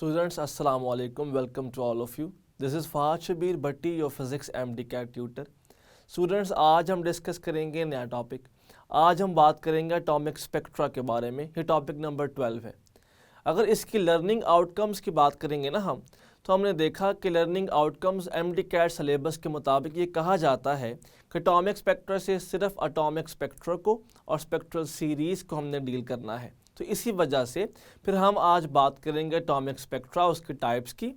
Students, Assalamu alaikum. Welcome to all of you. This is Fahad Shabir Bhatti, your physics MD-CAT tutor. Students, आज हम discuss करेंगे नया topic. आज हम बात करेंगे एटॉमिक स्पेक्ट्रा के बारे में। ये टॉपिक नंबर 12 है। अगर इसकी लर्निंग आउटकम्स की बात करेंगे ना हम, तो हमने देखा कि लर्निंग आउटकम्स MD-CAT सिलेबस के मुताबिक ये कहा जाता है कि एटॉमिक स्पेक्ट्रा से सिर्फ एटॉमिक स्पेक्ट्रा को और स्पेक्ट्रल सीरीज़ को हमने डील करना है। तो इसी वजह से फिर हम आज बात करेंगे एटॉमिक स्पेक्ट्रा, उसकी टाइप्स की,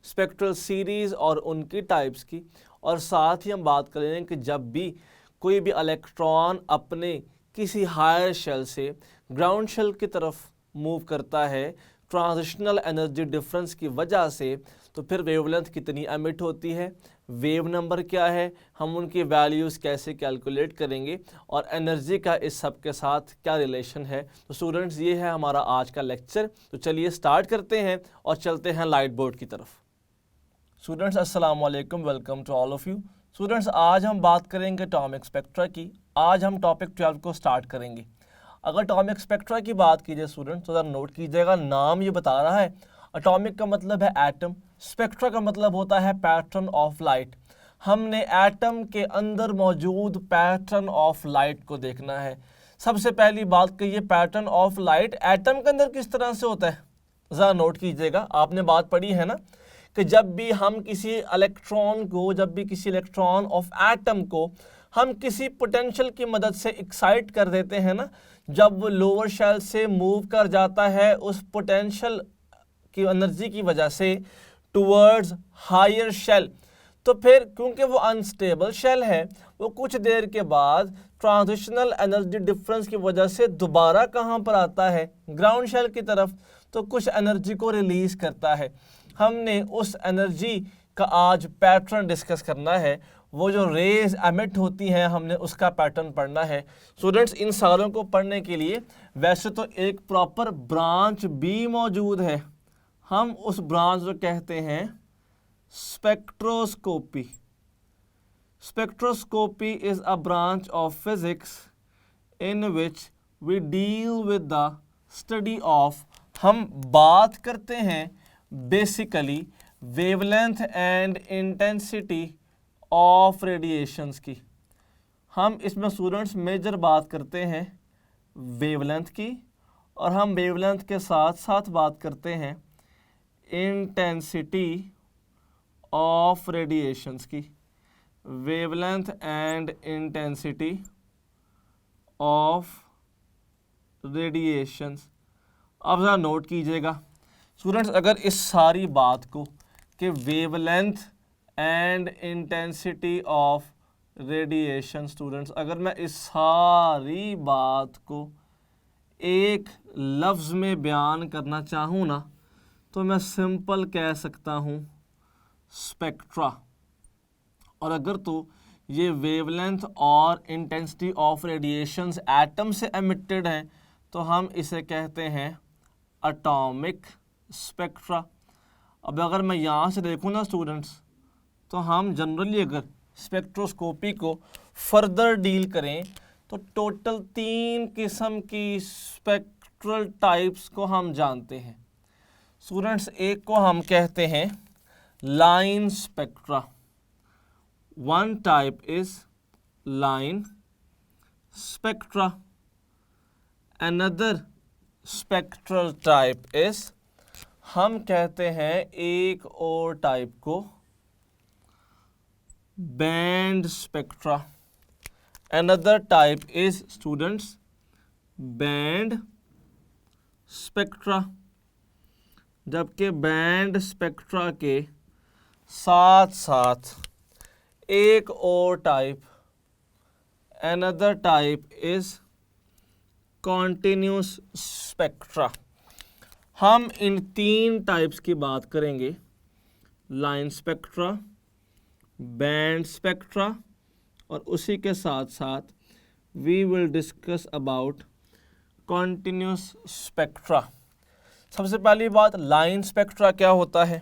स्पेक्ट्रल सीरीज़ और उनकी टाइप्स की, और साथ ही हम बात करेंगे कि जब भी कोई भी इलेक्ट्रॉन अपने किसी हायर शेल से ग्राउंड शेल की तरफ मूव करता है ट्रांजिशनल एनर्जी डिफरेंस की वजह से, तो फिर वेवलेंथ कितनी एमिट होती है, वेव नंबर क्या है, हम उनकी वैल्यूज़ कैसे कैलकुलेट करेंगे और एनर्जी का इस सब के साथ क्या रिलेशन है। तो स्टूडेंट्स, ये है हमारा आज का लेक्चर। तो चलिए स्टार्ट करते हैं और चलते हैं लाइट बोर्ड की तरफ। स्टूडेंट्स, अस्सलाम वालेकुम, welcome to all of you. Students, आज हम बात करेंगे एटॉमिक स्पेक्ट्रा की। आज हम टॉपिक 12 को स्टार्ट करेंगे। अगर एटॉमिक स्पेक्ट्रा की बात कीजिए स्टूडेंट्स, तो ज़रा नोट कीजिएगा, नाम ये बता रहा है एटॉमिक का मतलब है एटम, स्पेक्ट्रा का मतलब होता है पैटर्न ऑफ लाइट। हमने एटम के अंदर मौजूद पैटर्न ऑफ लाइट को देखना है। सबसे पहली बात कि ये पैटर्न ऑफ लाइट एटम के अंदर किस तरह से होता है, ज़रा नोट कीजिएगा। आपने बात पढ़ी है ना कि जब भी हम किसी इलेक्ट्रॉन ऑफ एटम को हम किसी पोटेंशियल की मदद से एक्साइट कर देते हैं ना, जब वो लोअर शेल से मूव कर जाता है उस पोटेंशियल की एनर्जी की वजह से टुवर्ड्स हायर शेल, तो फिर क्योंकि वो अनस्टेबल शेल है, वो कुछ देर के बाद ट्रांजिशनल एनर्जी डिफरेंस की वजह से दोबारा कहाँ पर आता है, ग्राउंड शेल की तरफ, तो कुछ एनर्जी को रिलीज़ करता है। हमने उस एनर्जी का आज पैटर्न डिस्कस करना है। वो जो रेज एमिट होती हैं, हमने उसका पैटर्न पढ़ना है। स्टूडेंट्स, इन सारों को पढ़ने के लिए वैसे तो एक प्रॉपर ब्रांच भी मौजूद है। हम उस ब्रांच को कहते हैं spectroscopy. Spectroscopy is a branch of physics in which we deal with the study of, हम बात करते हैं basically wavelength and intensity of radiations की। हम इसमें स्टूडेंट्स मेजर बात करते हैं वेवलेंथ की, और हम वेवलेंथ के साथ साथ बात करते हैं इंटेंसिटी ऑफ रेडिएशंस की। Wavelength and intensity of radiations. अब ज़रा नोट कीजिएगा स्टूडेंट्स, अगर इस सारी बात को कि wavelength and intensity of radiation, students, अगर मैं इस सारी बात को एक लफ्ज़ में बयान करना चाहूँ ना, तो मैं सिंपल कह सकता हूँ स्पेक्ट्रा। और अगर तो ये वेवलेंथ और इंटेंसिटी ऑफ रेडिएशंस एटम से एमिटेड हैं, तो हम इसे कहते हैं एटॉमिक स्पेक्ट्रा। अब अगर मैं यहाँ से देखूँ ना स्टूडेंट्स, तो हम जनरली अगर स्पेक्ट्रोस्कोपी को फर्दर डील करें तो टोटल 3 किस्म की स्पेक्ट्रल टाइप्स को हम जानते हैं स्टूडेंट्स। एक को हम कहते हैं line spectra. One type is line spectra. Another spectral type is, हम कहते हैं एक और टाइप को band spectra. Another type is students band spectra. जबकि बैंड स्पेक्ट्रा के साथ साथ एक और type, another type is continuous spectra. हम इन 3 टाइप्स की बात करेंगे, लाइन स्पेक्ट्रा, बैंड स्पेक्ट्रा, और उसी के साथ साथ we will discuss about continuous spectra. सबसे पहली बात, लाइन स्पेक्ट्रा क्या होता है।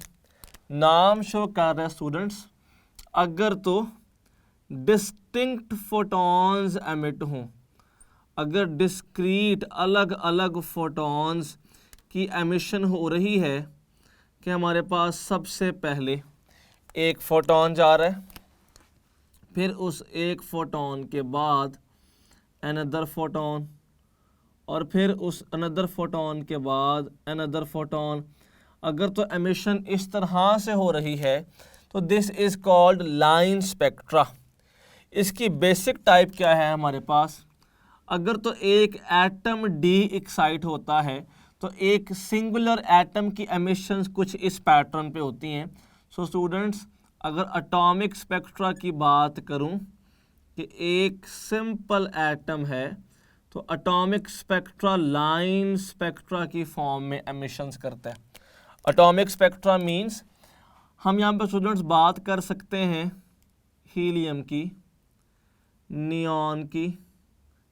नाम शो कर रहे हैं स्टूडेंट्स, अगर तो डिस्टिंक्ट फोटॉन्स एमिट हों, अगर डिस्क्रीट अलग अलग फोटॉन्स की एमिशन हो रही है, कि हमारे पास सबसे पहले एक फोटॉन जा रहा है, फिर उस एक फोटॉन के बाद अनदर फोटॉन, और फिर उस अनदर फोटॉन के बाद अनदर फोटॉन। अगर तो एमिशन इस तरह से हो रही है तो this is called line spectra. इसकी बेसिक टाइप क्या है हमारे पास? अगर तो एक एटम डी एक्साइट होता है तो एक सिंगुलर एटम की एमिशंस कुछ इस पैटर्न पे होती हैं। सो स्टूडेंट्स, अगर एटॉमिक स्पेक्ट्रा की बात करूं कि एक सिंपल एटम है तो एटॉमिक स्पेक्ट्रा लाइन स्पेक्ट्रा की फॉर्म में एमिशंस करता है। एटॉमिक स्पेक्ट्रा मींस हम यहाँ पे स्टूडेंट्स बात कर सकते हैं हीलियम की, नियॉन की,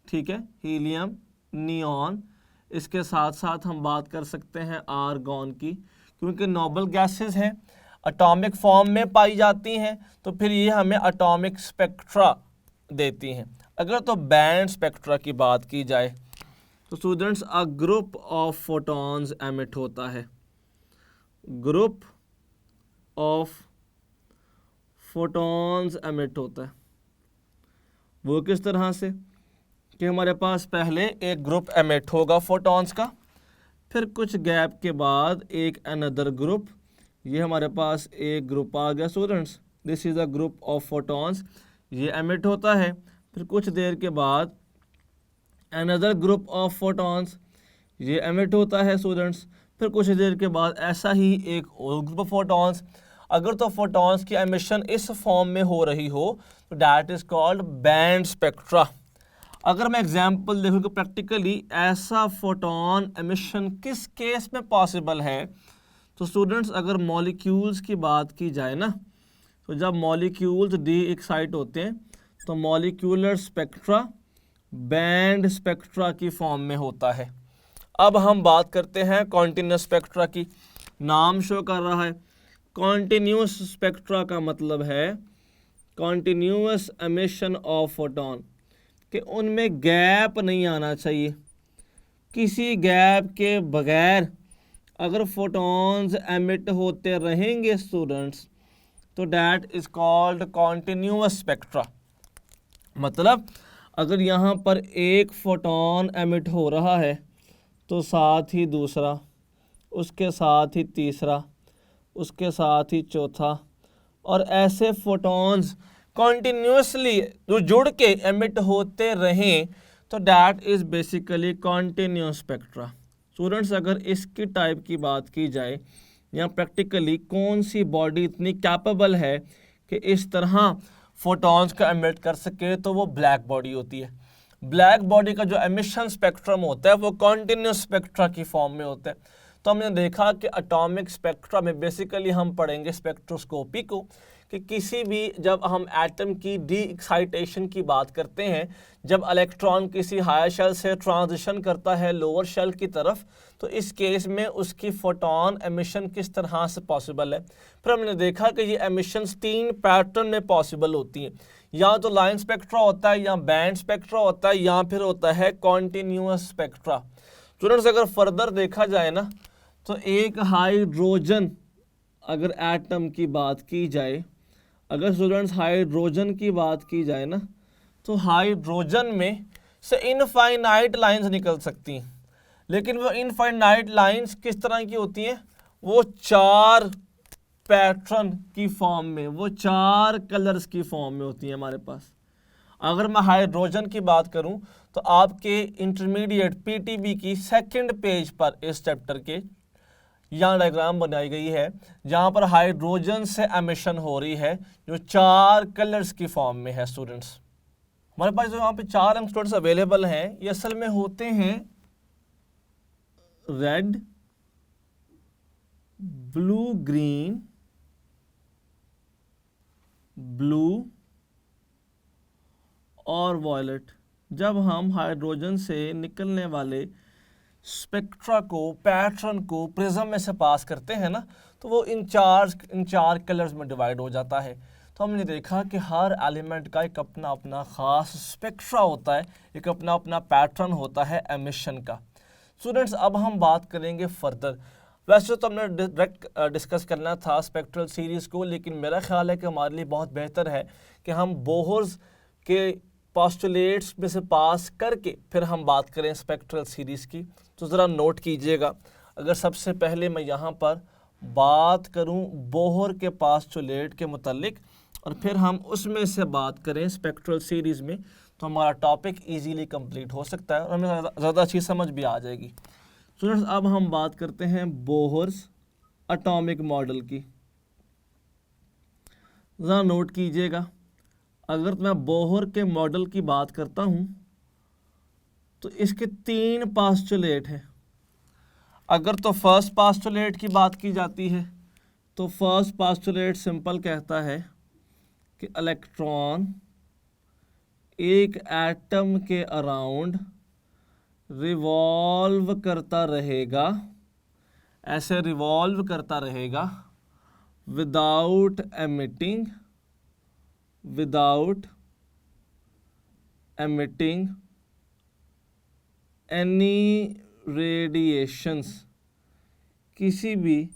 ठीक है, हीलियम, नियॉन। इसके साथ साथ हम बात कर सकते हैं आर्गॉन की, क्योंकि नोबल गैसेस हैं, एटॉमिक फॉर्म में पाई जाती हैं, तो फिर ये हमें एटॉमिक स्पेक्ट्रा देती हैं। अगर तो बैंड स्पेक्ट्रा की बात की जाए तो students a group of photons emit होता है। ग्रुप ऑफ फोटॉन्स एमिट होता है। वो किस तरह से कि हमारे पास पहले एक ग्रुप एमिट होगा फोटॉन्स का, फिर कुछ गैप के बाद एक अनदर ग्रुप, ये हमारे पास एक ग्रुप आ गया students, this is a group of photons, ये एमिट होता है। फिर कुछ देर के बाद अनदर ग्रुप ऑफ फोटॉन्स, ये एमिट होता है स्टूडेंट्स। फिर कुछ देर के बाद ऐसा ही एक और ग्रुप ऑफ फोटॉन्स। अगर तो फोटॉन्स की एमिशन इस फॉर्म में हो रही हो तो that is called band spectra. अगर मैं एग्जांपल देखूँ कि प्रैक्टिकली ऐसा फोटॉन एमिशन किस केस में पॉसिबल है, तो स्टूडेंट्स अगर मॉलिक्यूल्स की बात की जाए ना, तो जब मॉलिक्यूल्स डी एक्साइट होते हैं तो मॉलिक्यूलर स्पेक्ट्रा बैंड स्पेक्ट्रा की फॉर्म में होता है। अब हम बात करते हैं कॉन्टिन्यूस स्पेक्ट्रा की। नाम शो कर रहा है कॉन्टिन्यूस स्पेक्ट्रा का मतलब है कॉन्टिन्यूस एमिशन ऑफ फोटॉन, कि उनमें गैप नहीं आना चाहिए। किसी गैप के बगैर अगर फोटॉन्स एमिट होते रहेंगे स्टूडेंट्स तो that is called continuous spectra. मतलब अगर यहाँ पर एक फोटॉन एमिट हो रहा है तो साथ ही दूसरा, उसके साथ ही तीसरा, उसके साथ ही चौथा, और ऐसे फोटॉन्स कॉन्टिन्यूसली जो जुड़ के एमिट होते रहें तो that is basically continuous spectra. Students अगर इसकी टाइप की बात की जाए या प्रैक्टिकली कौन सी बॉडी इतनी कैपेबल है कि इस तरह फोटॉन्स का एमिट कर सके, तो वो ब्लैक बॉडी होती है। ब्लैक बॉडी का जो एमिशन स्पेक्ट्रम होता है वो कॉन्टिन्यूस स्पेक्ट्रा की फॉर्म में होता है। तो हमने देखा कि एटॉमिक स्पेक्ट्रा में बेसिकली हम पढ़ेंगे स्पेक्ट्रोस्कोपी को, कि किसी भी जब हम एटम की डी एक्साइटेशन की बात करते हैं, जब इलेक्ट्रॉन किसी हायर शेल से ट्रांजिशन करता है लोअर शेल की तरफ, तो इस केस में उसकी फोटॉन एमिशन किस तरह से पॉसिबल है। फिर हमने देखा कि ये एमिशंस 3 पैटर्न में पॉसिबल होती हैं, या तो लाइन स्पेक्ट्रा होता है, या बैंड स्पेक्ट्रा होता है, या फिर होता है कॉन्टिन्यूस स्पेक्ट्रा। स्टूडेंट्स अगर फर्दर देखा जाए ना, तो एक हाइड्रोजन अगर एटम की बात की जाए, अगर स्टूडेंट्स हाइड्रोजन की बात की जाए ना, तो हाइड्रोजन में से इनफाइनाइट लाइंस निकल सकती हैं, लेकिन वो इनफाइनाइट लाइंस किस तरह की होती हैं? वो 4 पैटर्न की फॉर्म में, वो 4 कलर्स की फॉर्म में होती हैं हमारे पास। अगर मैं हाइड्रोजन की बात करूं तो आपके इंटरमीडिएट पीटीबी की 2nd पेज पर इस चैप्टर के यहाँ डायग्राम बनाई गई है जहाँ पर हाइड्रोजन से एमिशन हो रही है जो 4 कलर्स की फॉर्म में है। स्टूडेंट्स हमारे पास जो यहाँ पे 4 रंग स्टूडेंट्स अवेलेबल हैं, ये असल में होते हैं रेड, ब्लू ग्रीन, ब्लू और वॉयलेट। जब हम हाइड्रोजन से निकलने वाले स्पेक्ट्रा को, पैटर्न को प्रिज्म में से पास करते हैं ना, तो वो इन चार कलर्स में डिवाइड हो जाता है। तो हमने देखा कि हर एलिमेंट का एक अपना अपना ख़ास स्पेक्ट्रा होता है, एक अपना अपना पैटर्न होता है एमिशन का। स्टूडेंट्स अब हम बात करेंगे फर्दर। वैसे तो हमने डायरेक्ट डिस्कस करना था स्पेक्ट्रल सीरीज़ को, लेकिन मेरा ख्याल है कि हमारे लिए बहुत बेहतर है कि हम बोहर्स के पोस्टुलेट्स में से पास करके फिर हम बात करें स्पेक्ट्रल सीरीज़ की। तो ज़रा नोट कीजिएगा, अगर सबसे पहले मैं यहाँ पर बात करूँ बोहर के पोस्टुलेट के मुतालिक और फिर हम उसमें से बात करें स्पेक्ट्रल सीरीज़ में, तो हमारा टॉपिक इजीली कंप्लीट हो सकता है और हमें ज़्यादा अच्छी समझ भी आ जाएगी। स्टूडेंट्स, अब हम बात करते हैं बोहर्स एटॉमिक मॉडल की। ज़रा नोट कीजिएगा, अगर मैं बोहर के मॉडल की बात करता हूँ तो इसके 3 पोस्टुलेट हैं। अगर तो फर्स्ट पोस्टुलेट की बात की जाती है तो फर्स्ट पोस्टुलेट सिंपल कहता है कि इलेक्ट्रॉन एक एटम के अराउंड रिवॉल्व करता रहेगा, ऐसे रिवॉल्व करता रहेगा विदाउट एमिटिंग एनी रेडिएशंस, किसी भी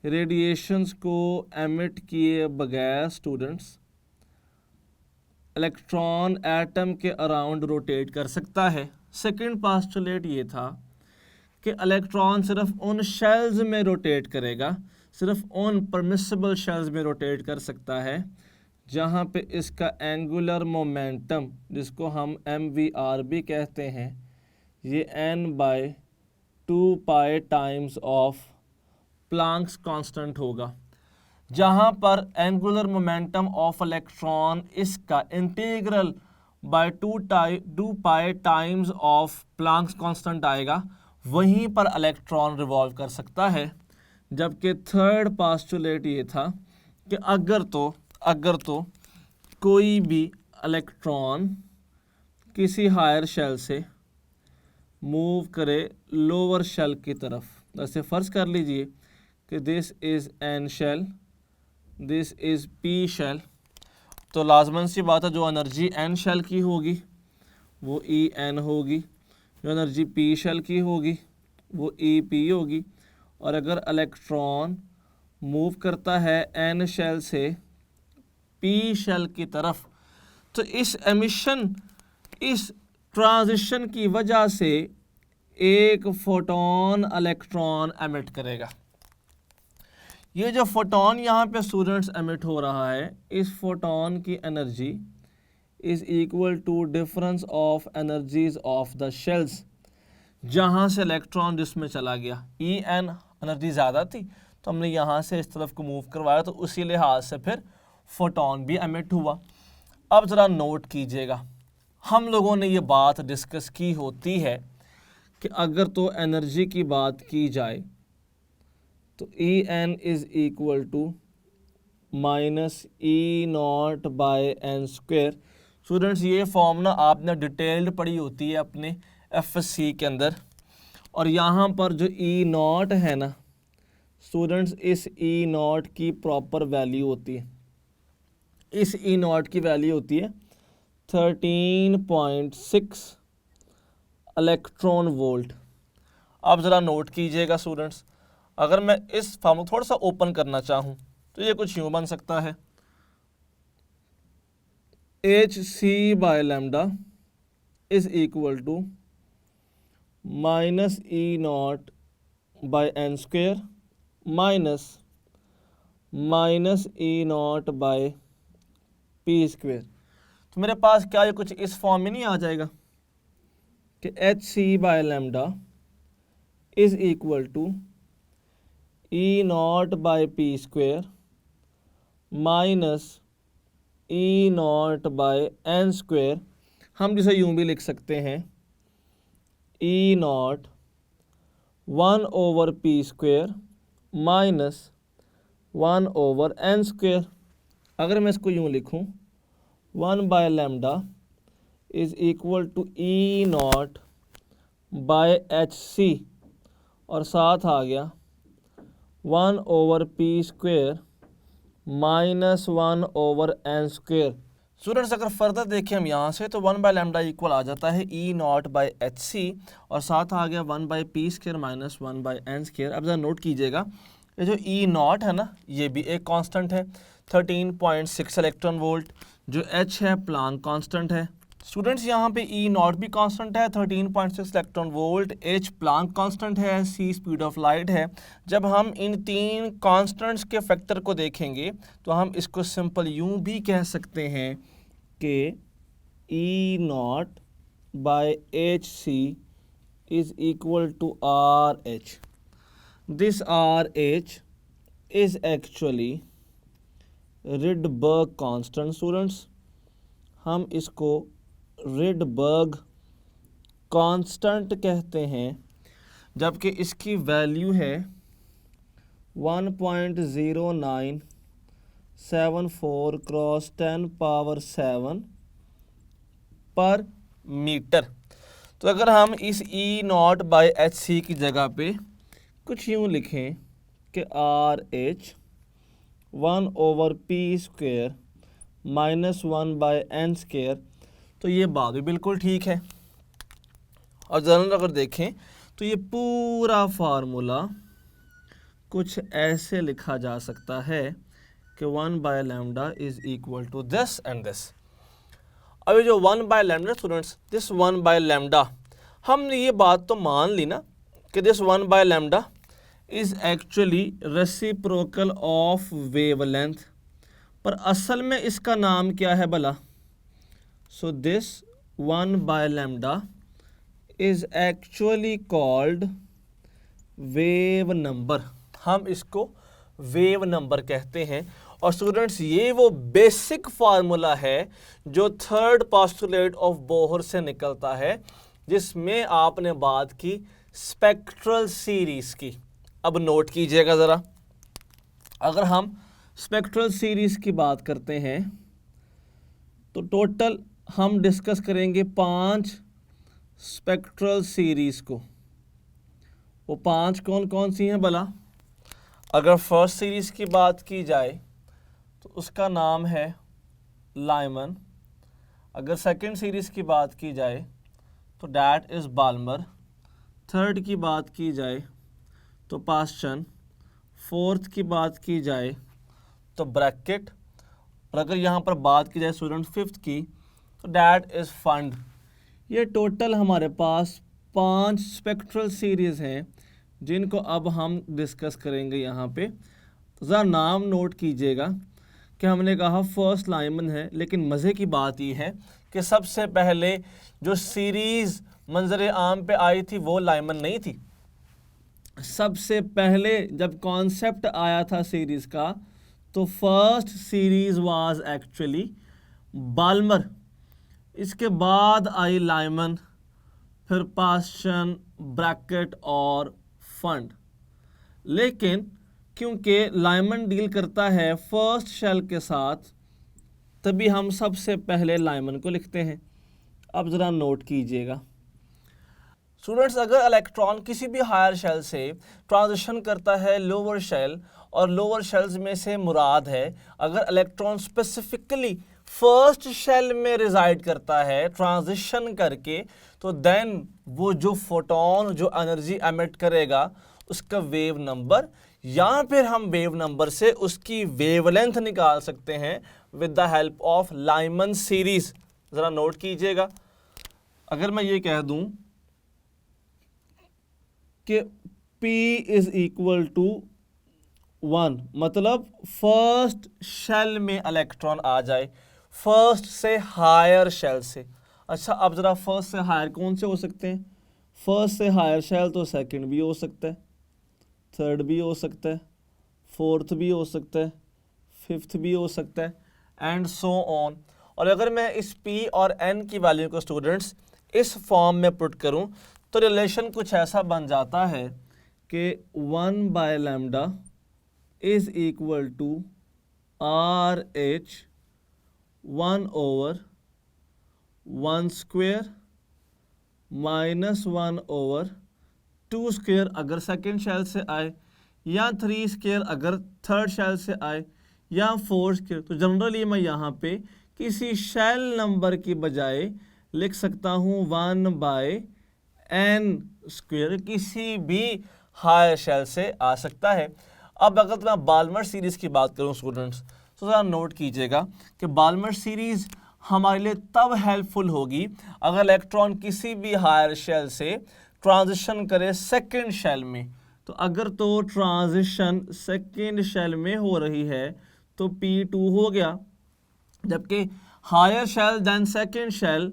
रेडिएशंस को एमिट किए बगैर स्टूडेंट्स इलेक्ट्रॉन एटम के अराउंड रोटेट कर सकता है। सेकंड पोस्टुलेट ये था कि इलेक्ट्रॉन सिर्फ उन शेल्स में रोटेट करेगा, सिर्फ उन परमिसिबल शेल्स में रोटेट कर सकता है जहाँ पे इसका एंगुलर मोमेंटम, जिसको हम MVR भी कहते हैं, ये n/2 pi times of Planck's constant होगा, जहाँ पर एंगुलर मोमेंटम ऑफ इलेक्ट्रॉन इसका integral by 2 pi times of Planck's constant आएगा, वहीं पर इलेक्ट्रॉन रिवॉल्व कर सकता है। जबकि थर्ड पोस्टुलेट ये था कि अगर तो कोई भी इलेक्ट्रॉन किसी हायर शेल से मूव करे लोअर शेल की तरफ, जैसे फर्ज कर लीजिए कि this is N shell, this is P shell, तो लाजमन सी बात है जो एनर्जी N शेल की होगी वो EN होगी, जो एनर्जी P शेल की होगी वो EP होगी। और अगर इलेक्ट्रॉन मूव करता है N शेल से P शेल की तरफ, तो इस एमिशन, इस ट्रांजिशन की वजह से एक फोटोन इलेक्ट्रॉन एमिट करेगा। ये जो फोटोन यहाँ पे स्टूडेंट्स एमिट हो रहा है, इस फोटोन की energy is equal to difference of energies of the shells, जहाँ से इलेक्ट्रॉन जिसमें चला गया। EN एनर्जी ज़्यादा थी तो हमने यहाँ से इस तरफ को मूव करवाया, तो उसी लिहाज से फिर फोटोन भी एमिट हुआ। अब ज़रा नोट कीजिएगा, हम लोगों ने ये बात डिस्कस की होती है कि अगर तो एनर्जी की बात की जाए तो EN is equal to -E0/n²। Students, ये फॉर्मूला आपने डिटेल्ड पढ़ी होती है अपने FSC के अंदर, और यहाँ पर जो E0 है ना स्टूडेंट्स, इस E0 की प्रॉपर वैल्यू होती है, इस E0 की वैल्यू होती है 13.6 इलेक्ट्रॉन वोल्ट। अब ज़रा नोट कीजिएगा स्टूडेंट्स, अगर मैं इस फॉर्मूला थोड़ा सा ओपन करना चाहूँ तो ये कुछ यूँ बन सकता है, hc/λ is equal to -E0/n² -E0/p²। तो मेरे पास क्या ये कुछ इस फॉर्म में नहीं आ जाएगा कि hc/λ is equal to E0/p² -E0/n²। हम जिसे यूं भी लिख सकते हैं E0 1/p² -1/n²। अगर मैं इसको यूं लिखूं 1/λ इज इक्वल टू E0/hc, और साथ आ गया 1/p² -1/n²। स्टूडेंट्स अगर फर्दर देखें हम यहाँ से तो 1/λ इक्वल आ जाता है E0/hc और साथ आ गया 1/p² माइनस 1/n²। अब ज़रा नोट कीजिएगा ये जो E0 है ना ये भी एक कांस्टेंट है 13.6 इलेक्ट्रॉन वोल्ट। जो H है प्लांक कांस्टेंट है। स्टूडेंट्स यहाँ पे E0 भी कांस्टेंट है 13.6 electron volt, H Planck constant है, C स्पीड ऑफ लाइट है। जब हम इन तीन कांस्टेंट्स के फैक्टर को देखेंगे तो हम इसको सिंपल यूं भी कह सकते हैं कि E0/hc is equal to RH. This RH is actually Rydberg constant students. हम इसको रिडबर्ग कांस्टेंट कहते हैं जबकि इसकी वैल्यू है 1.0974 क्रॉस 10⁻7 पर मीटर। तो अगर हम इस E0/hc की जगह पे कुछ यूँ लिखें कि RH 1/p² माइनस 1/n² तो ये बात भी बिल्कुल ठीक है। और जनरल अगर देखें तो ये पूरा फार्मूला कुछ ऐसे लिखा जा सकता है कि 1/λ is equal to this and this. अब ये जो 1/λ स्टूडेंट्स, दिस 1/λ हमने ये बात तो मान ली ना कि this 1/λ is actually reciprocal of wavelength, पर असल में इसका नाम क्या है भला? So this 1/λ is actually called wave number. हम इसको वेव नंबर कहते हैं। और स्टूडेंट्स ये वो बेसिक फार्मूला है जो थर्ड पोस्टुलेट ऑफ बोहर से निकलता है, जिसमें आपने बात की स्पेक्ट्रल सीरीज की। अब नोट कीजिएगा ज़रा, अगर हम स्पेक्ट्रल सीरीज की बात करते हैं तो टोटल हम डिस्कस करेंगे 5 स्पेक्ट्रल सीरीज को। वो 5 कौन कौन सी हैं भला? अगर फर्स्ट सीरीज की बात की जाए तो उसका नाम है लाइमन। अगर सेकंड सीरीज की बात की जाए तो डैट इज़ बाल्मर। थर्ड की बात की जाए तो पास्चन। फोर्थ की बात की जाए तो ब्रैकेट। और अगर यहाँ पर बात की जाए स्टूडेंट फिफ्थ की तो डैट इज़ फंड। ये टोटल हमारे पास 5 स्पेक्ट्रल सीरीज़ हैं जिनको अब हम डिस्कस करेंगे यहाँ पे। ज़रा नाम नोट कीजिएगा कि हमने कहा फर्स्ट लाइमन है, लेकिन मज़े की बात ये है कि सबसे पहले जो सीरीज़ मंजर आम पे आई थी वो लाइमन नहीं थी। सबसे पहले जब कॉन्सेप्ट आया था सीरीज़ का तो first series was actually Balmer. इसके बाद आई लाइमन, फिर पास्चन, ब्रैकेट और फंड। लेकिन क्योंकि लाइमन डील करता है फर्स्ट शेल के साथ, तभी हम सबसे पहले लाइमन को लिखते हैं। अब ज़रा नोट कीजिएगा स्टूडेंट्स, अगर इलेक्ट्रॉन किसी भी हायर शेल से ट्रांजिशन करता है लोअर शेल, और लोअर शेल्स में से मुराद है अगर इलेक्ट्रॉन स्पेसिफिकली फर्स्ट शेल में रिजाइड करता है ट्रांजिशन करके, तो देन वो जो फोटोन जो एनर्जी एमिट करेगा उसका वेव नंबर, या फिर हम वेव नंबर से उसकी वेवलेंथ निकाल सकते हैं with the help of Lyman series. ज़रा नोट कीजिएगा, अगर मैं ये कह दूं कि P इज इक्वल टू 1, मतलब फर्स्ट शेल में इलेक्ट्रॉन आ जाए, फर्स्ट से हायर शेल से। अच्छा, अब ज़रा फर्स्ट से हायर कौन से हो सकते हैं? फर्स्ट से हायर शेल तो सेकंड भी हो सकता है, थर्ड भी हो सकता है, फोर्थ भी हो सकता है, फिफ्थ भी हो सकता है, एंड सो ऑन। और अगर मैं इस P और N की वैल्यू को स्टूडेंट्स इस फॉर्म में पुट करूं तो रिलेशन कुछ ऐसा बन जाता है कि 1/λ is equal to RH 1/1² minus 1/2² अगर सेकेंड शेल से आए, या 3² अगर थर्ड शेल से आए, या 4²। तो जनरली मैं यहाँ पे किसी शेल नंबर की बजाय लिख सकता हूँ 1/n², किसी भी हायर शेल से आ सकता है। अब अगर मैं बाल्मर सीरीज़ की बात करूँ स्टूडेंट्स, तो ज़रा नोट कीजिएगा कि बाल्मर सीरीज़ हमारे लिए तब हेल्पफुल होगी अगर इलेक्ट्रॉन किसी भी हायर शेल से ट्रांजिशन करे सेकेंड शेल में। तो अगर तो ट्रांजिशन सेकेंड शेल में हो रही है तो P2 हो गया, जबकि higher shell then second shell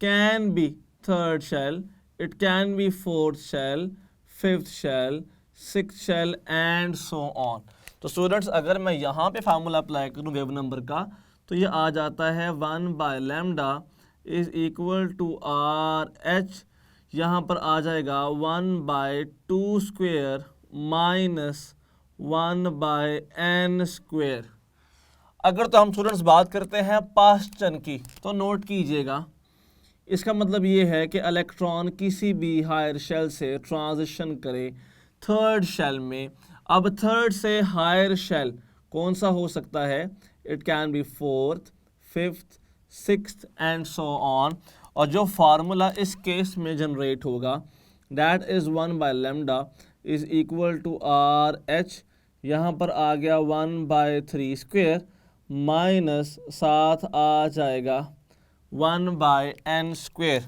can be third shell, it can be fourth shell, fifth shell, sixth shell and so on. तो स्टूडेंट्स अगर मैं यहाँ पे फार्मूला अप्लाई करूँ वेव नंबर का, तो ये आ जाता है 1/λ इज इक्वल टू RH, यहाँ पर आ जाएगा 1/2² माइनस 1/n²। अगर तो हम स्टूडेंट्स बात करते हैं पास्ट चन की, तो नोट कीजिएगा इसका मतलब ये है कि इलेक्ट्रॉन किसी भी हायर शेल से ट्रांजिशन करे थर्ड शेल में। अब थर्ड से हायर शेल कौन सा हो सकता है? It can be fourth, fifth, sixth and so on. और जो फार्मूला इस केस में जनरेट होगा that is 1/λ is equal to RH, यहाँ पर आ गया 1/3² माइनस साथ आ जाएगा 1/n²।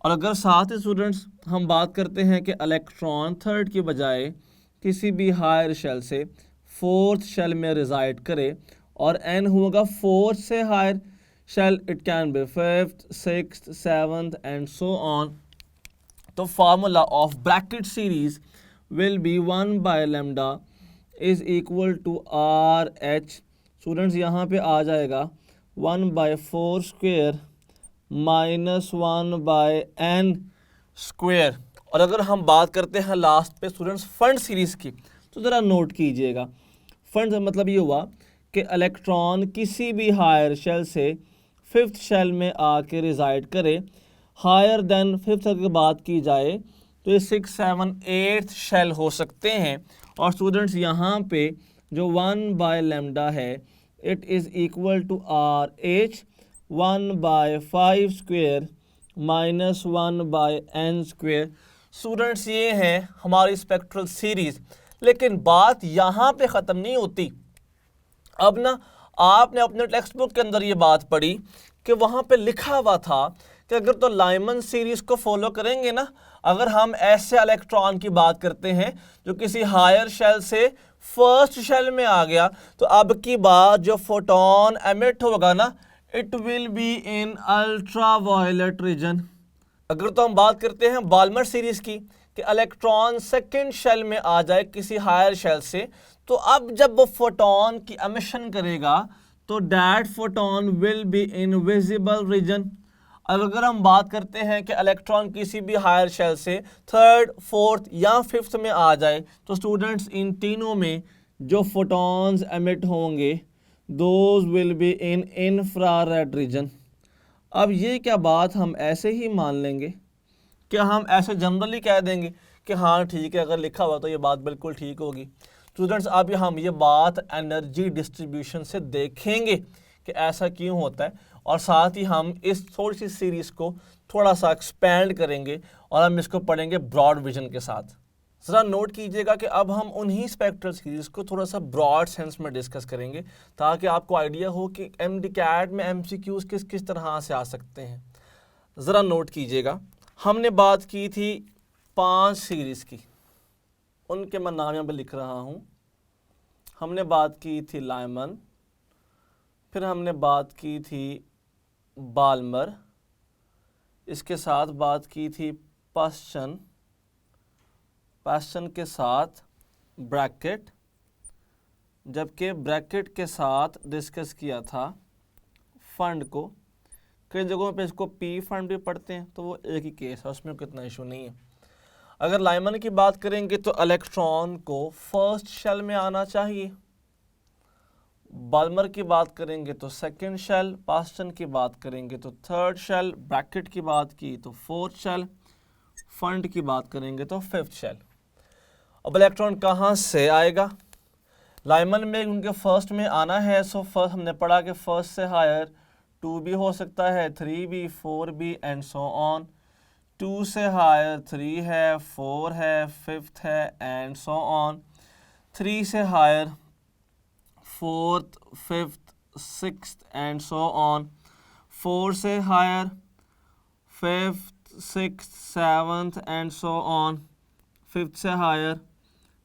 और अगर साथ ही स्टूडेंट्स हम बात करते हैं कि इलेक्ट्रॉन थर्ड की बजाय किसी भी हायर शेल से फोर्थ शेल में रिजाइड करे और n होगा फोर्थ से higher shell, it can be fifth, sixth, seventh and so on. तो formula of Brackett series will be 1/λ is equal to RH। Students यहाँ पे आ जाएगा 1/4² माइनस 1/n²। और अगर हम बात करते हैं लास्ट पे स्टूडेंट्स फंड सीरीज़ की, तो ज़रा नोट कीजिएगा। फंड का मतलब ये हुआ कि इलेक्ट्रॉन किसी भी हायर शेल से फिफ्थ शेल में आके रिजाइड करे। हायर देन फिफ्थ अगर बात की जाए तो ये 6, 7, 8 शेल हो सकते हैं। और स्टूडेंट्स यहाँ पे जो 1/λ है it is equal to RH 1/5² minus 1/n²। Students ये है हमारी स्पेक्ट्रल सीरीज। लेकिन बात यहाँ पे ख़त्म नहीं होती। अब ना आपने अपने टेक्स्ट बुक के अंदर ये बात पढ़ी कि वहाँ पे लिखा हुआ था कि अगर तो लाइमन सीरीज़ को फॉलो करेंगे ना, अगर हम ऐसे इलेक्ट्रॉन की बात करते हैं जो किसी हायर शेल से फर्स्ट शेल में आ गया, तो अब की बात जो फोटोन एमिट होगा ना, it will be in ultraviolet region. अगर तो हम बात करते हैं बाल्मर सीरीज़ की कि इलेक्ट्रॉन सेकेंड शेल में आ जाए किसी हायर शेल से, तो अब जब वो फोटोन की एमिशन करेगा तो that photon will be in visible region. अगर हम बात करते हैं कि इलेक्ट्रॉन किसी भी हायर शेल से थर्ड, फोर्थ या फिफ्थ में आ जाए, तो स्टूडेंट्स इन तीनों में जो फोटॉन्स एमिट होंगे those will be in infrared reason. अब ये क्या बात हम ऐसे ही मान लेंगे? क्या हम ऐसे जनरली कह देंगे कि हाँ ठीक है, अगर लिखा हुआ तो ये बात बिल्कुल ठीक होगी? स्टूडेंट्स अब हम ये बात एनर्जी डिस्ट्रीब्यूशन से देखेंगे कि ऐसा क्यों होता है, और साथ ही हम इस थोड़ी सी सीरीज़ को थोड़ा सा एक्सपेंड करेंगे और हम इसको पढ़ेंगे ब्रॉड विजन के साथ। ज़रा नोट कीजिएगा कि अब हम उन्हीं स्पेक्ट्रल सीरीज़ को थोड़ा सा ब्रॉड सेंस में डिस्कस करेंगे ताकि आपको आइडिया हो कि MDCAT में MCQs किस किस तरह से आ सकते हैं। ज़रा नोट कीजिएगा, हमने बात की थी 5 सीरीज़ की, उनके मैं नाम यहाँ पर लिख रहा हूँ। हमने बात की थी लाइमन, फिर हमने बात की थी बाल्मर, इसके साथ बात की थी पास्चन, पास्चन के साथ ब्रैकेट, जबकि ब्रैकेट के साथ डिस्कस किया था फंड को। कई जगहों पे इसको पी फंड भी पढ़ते हैं, तो वो एक ही केस है, उसमें कितना इशू नहीं है। अगर लाइमन की बात करेंगे तो इलेक्ट्रॉन को फर्स्ट शेल में आना चाहिए। बाल्मर की बात करेंगे तो सेकंड शेल, पास्चन की बात करेंगे तो थर्ड शेल, ब्रैकेट की बात की तो फोर्थ शेल, फंड की बात करेंगे तो फिफ्थ शेल। अब इलेक्ट्रॉन कहाँ से आएगा? लाइमन में उनके फर्स्ट में आना है, सो फर्स्ट हमने पढ़ा कि फर्स्ट से हायर 2 भी हो सकता है, 3 भी, 4 भी एंड सो ऑन। 2 से हायर 3 है, 4 है, 5th है एंड सो ऑन। 3 से higher 4th, 5th, 6th and so on. 4 से higher 5th, 6th, 7th and so on. 5th से higher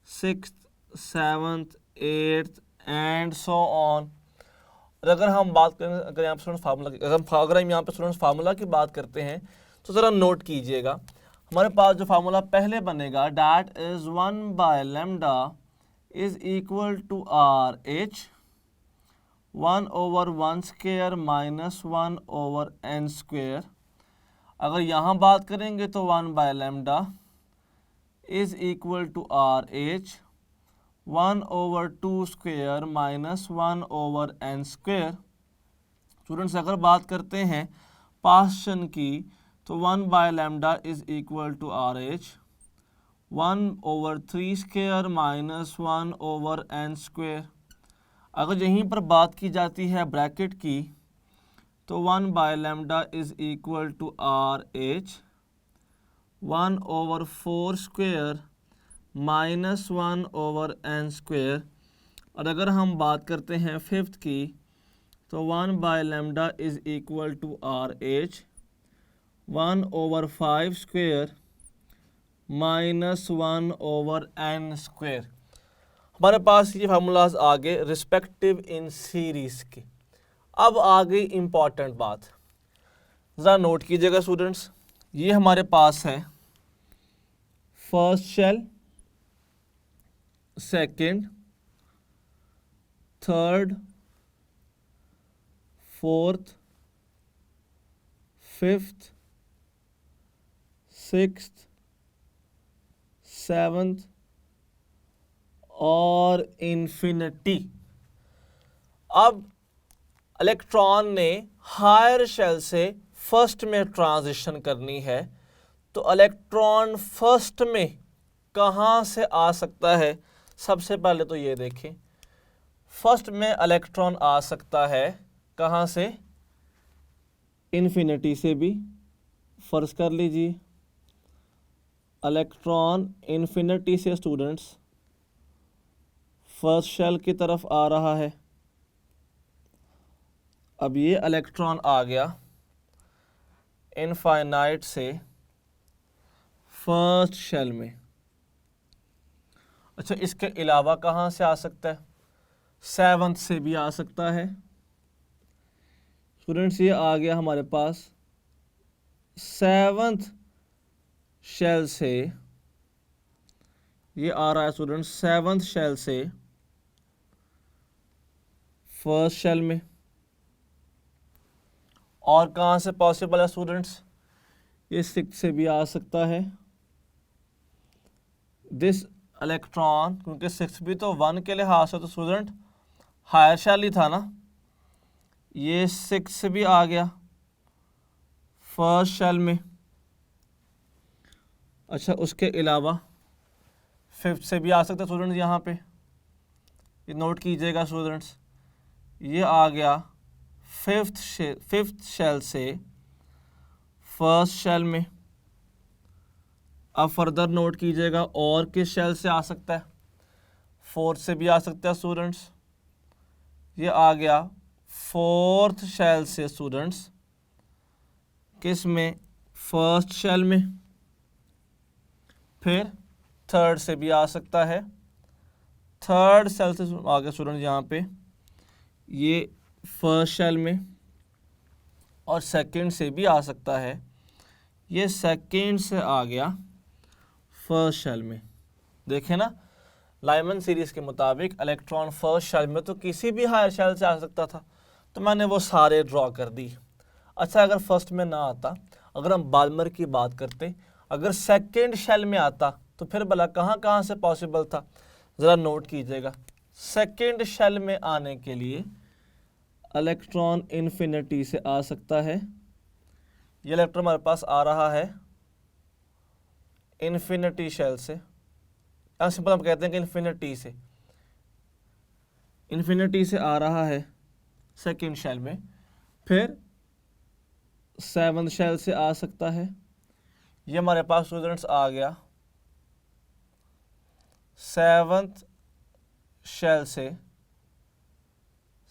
6th, 7th, 8th and so on. और अगर हम बात करें, अगर यहाँ पे स्टूडेंट्स फार्मूला की, अगर हम यहाँ पे स्टूडेंट्स फार्मूला की बात करते हैं तो ज़रा नोट कीजिएगा, हमारे पास जो फार्मूला पहले बनेगा that is 1/λ is equal to R H 1/1² minus 1/n²। अगर यहाँ बात करेंगे तो 1/λ is equal to R H 1/2² minus 1/n²। Students अगर बात करते हैं पास्चन की तो 1/λ is equal to R H 1/3² minus 1/n²। अगर यहीं पर बात की जाती है ब्रैकेट की तो 1/λ is equal to R H 1/4² minus 1/n²। और अगर हम बात करते हैं फिफ्थ की तो 1/λ is equal to R H 1/5² minus 1/n²। हमारे पास ये फार्मूलाज आ गए रिस्पेक्टिव इन सीरीज़ के। अब आ गई इम्पॉर्टेंट बात, ज़रा नोट कीजिएगा स्टूडेंट्स, ये हमारे पास है first shell, second, third, fourth, fifth, sixth, seventh और इन्फिनिटी। अब इलेक्ट्रॉन ने हायर शेल से फर्स्ट में ट्रांजिशन करनी है, तो इलेक्ट्रॉन फर्स्ट में कहाँ से आ सकता है? सबसे पहले तो ये देखें, फर्स्ट में इलेक्ट्रॉन आ सकता है कहाँ से? इन्फिनिटी से भी। फर्ज कर लीजिए इलेक्ट्रॉन इन्फिनिटी से स्टूडेंट्स फर्स्ट शेल की तरफ आ रहा है। अब ये इलेक्ट्रॉन आ गया इनफाइनाइट से फर्स्ट शेल में। अच्छा, इसके अलावा कहाँ से आ सकता है? सेवंथ से भी आ सकता है। स्टूडेंट्स ये आ गया हमारे पास सेवंथ शेल से, ये आ रहा है स्टूडेंट्स सेवंथ शेल से फर्स्ट शेल में। और कहाँ से पॉसिबल है स्टूडेंट्स? ये सिक्स से भी आ सकता है। दिस इलेक्ट्रॉन, क्योंकि सिक्स भी तो 1 के लिहाज से तो स्टूडेंट हायर शेल ही था ना, ये 6 से भी आ गया फर्स्ट शेल में। अच्छा, उसके अलावा 5th से भी आ सकता है स्टूडेंट्स। यहाँ पे ये नोट कीजिएगा स्टूडेंट्स, ये आ गया फिफ्थ शेल से फर्स्ट शेल में। अब फर्दर नोट कीजिएगा और किस शेल से आ सकता है? 4th से भी आ सकता है स्टूडेंट्स। ये आ गया 4th शेल से स्टूडेंट्स, किस में? फर्स्ट शेल में। फिर 3rd से भी आ सकता है, 3rd शेल से आ गया स्टूडेंट्स यहाँ पे ये फर्स्ट शेल में। और 2nd से भी आ सकता है, ये 2nd से आ गया फर्स्ट शेल में। देखें ना, लाइमन सीरीज़ के मुताबिक इलेक्ट्रॉन फर्स्ट शेल में तो किसी भी हायर शेल से आ सकता था, तो मैंने वो सारे ड्रॉ कर दी। अच्छा, अगर फर्स्ट में ना आता, अगर हम बाल्मर की बात करते, अगर 2nd शेल में आता तो फिर भला कहाँ कहाँ से पॉसिबल था? ज़रा नोट कीजिएगा, 2nd शेल में आने के लिए इलेक्ट्रॉन इन्फिनिटी से आ सकता है। ये इलेक्ट्रॉन हमारे पास आ रहा है इन्फिनिटी शेल से, सिंपल हम कहते हैं कि इन्फिनिटी से। इन्फिनिटी से आ रहा है सेकेंड शेल में, फिर 7th शेल से आ सकता है। ये हमारे पास स्टूडेंट्स आ गया 7th शेल से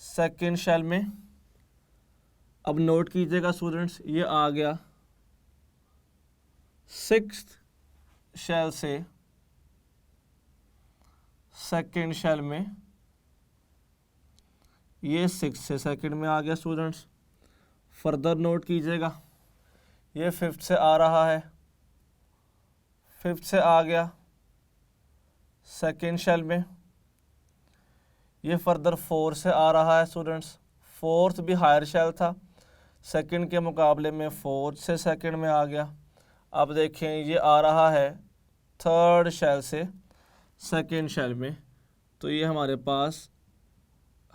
सेकेंड शेल में। अब नोट कीजिएगा स्टूडेंट्स, ये आ गया 6th शेल से सेकेंड शेल में, ये 6 से सेकेंड में आ गया स्टूडेंट्स। फर्दर नोट कीजिएगा, ये 5th से आ रहा है, 5th से आ गया सेकेंड शेल में। ये फर्दर 4 से आ रहा है स्टूडेंट्स, 4th भी हायर शेल था, सेकेंड के मुकाबले में 4th से सेकेंड में आ गया। अब देखें ये आ रहा है 3rd शेल से सेकेंड शेल में, तो ये हमारे पास